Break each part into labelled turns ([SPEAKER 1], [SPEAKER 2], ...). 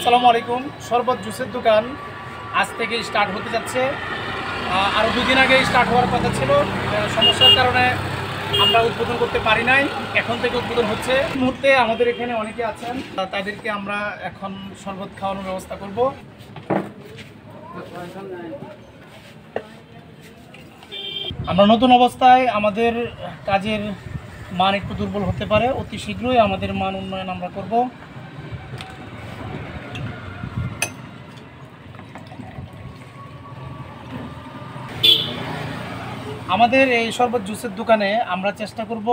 [SPEAKER 1] আসসালামু আলাইকুম। শরবত জুসের দোকান আজ থেকে স্টার্ট হতে যাচ্ছে। আরও দুদিন আগে স্টার্ট হওয়ার কথা ছিল, সমস্যার কারণে আমরা উদ্বোধন করতে পারি নাই। এখন থেকে উদ্বোধন হচ্ছে। এই মুহূর্তে আমাদের এখানে অনেকে আছেন, তাদেরকে আমরা এখন শরবত খাওয়ানোর ব্যবস্থা করব। আমরা নতুন অবস্থায়, আমাদের কাজের মান একটু দুর্বল হতে পারে, অতি শীঘ্রই আমাদের মান উন্নয়ন আমরা করব। আমাদের এই শরবত জুসের দোকানে আমরা চেষ্টা করব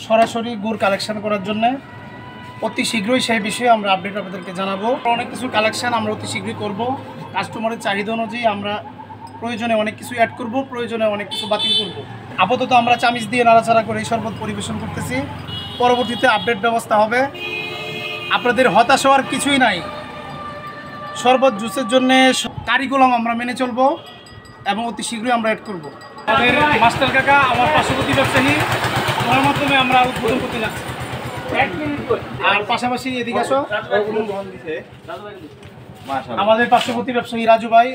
[SPEAKER 1] সরাসরি গুড় কালেকশন করার জন্য। অতি শীঘ্রই সেই বিষয়ে আমরা আপডেট আপনাদেরকে জানাবো। অনেক কিছু কালেকশন আমরা অতি শীঘ্রই করব। কাস্টমারের চাহিদা অনুযায়ী আমরা প্রয়োজনে অনেক কিছু অ্যাড করব, প্রয়োজনে অনেক কিছু বাতিল করব। আপাতত আমরা চামিচ দিয়ে নাড়াচাড়া করে এই শরবত পরিবেশন করতেছি। পরবর্তীতে আপডেট ব্যবস্থা হবে। আপনাদের হতাশ হওয়ার কিছুই নাই। শরবত জুসের জন্যে কারিকুলাম আমরা মেনে চলব এবং অতি শীঘ্রই আমরা অ্যাড করব। আমাদের মাস্টার কাকা আমার পার্শ্ববর্তী ব্যবসায়ী, ওনার মাধ্যমে আমরা উদ্বোধন করতে যাচ্ছি। আর পাশাপাশি এদিকে আসো, আমাদের পার্শ্ববর্তী ব্যবসায়ী রাজু ভাই,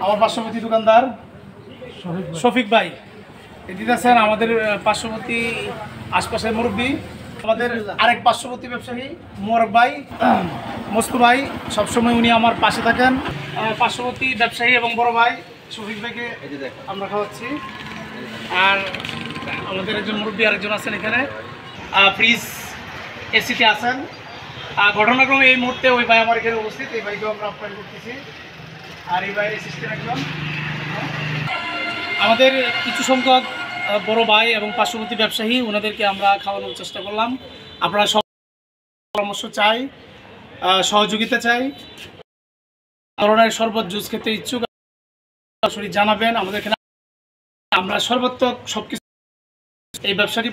[SPEAKER 1] আমার পার্শ্ববর্তী দোকানদার শফিক ভাই, এদিকে আছেন আমাদের পার্শ্ববর্তী আশপাশের মুরব্বী, আমাদের আরেক পার্শ্ববর্তী ব্যবসায়ী মোরক ভাই, মস্তু ভাই, সবসময় উনি আমার পাশে থাকেন। পার্শ্ববর্তী ব্যবসায়ী এবং বড় ভাই শফিক ভাইকে আমরা খাওয়াচ্ছি। আর আমাদের একজন মুরব্বী আরেকজন আছেন এখানে, ফ্রিজ এসিতে আছেন। ঘটনাক্রমে এই মুহূর্তে ওই ভাই আমার এখানে উপস্থিত, এই ভাইকেও আমরা আপ্যায়ন করতেছি। আর এই ভাই অ্যাসিস্ট্যান্ট একজন। আমাদের কিছু সংখ্যক বড় ভাই এবং পার্শ্ববর্তী ব্যবসায়ী, ওনাদেরকে আমরা খাওয়ানোর চেষ্টা করলাম। আপনারা সব পরামর্শ চাই, সহযোগিতা চাই। ধরনের শরবত জুস খেতে ইচ্ছুক সরাসরি জানাবেন আমাদের এখানে। আমরা সর্বাত্মক সবকিছু এই ব্যবসাটি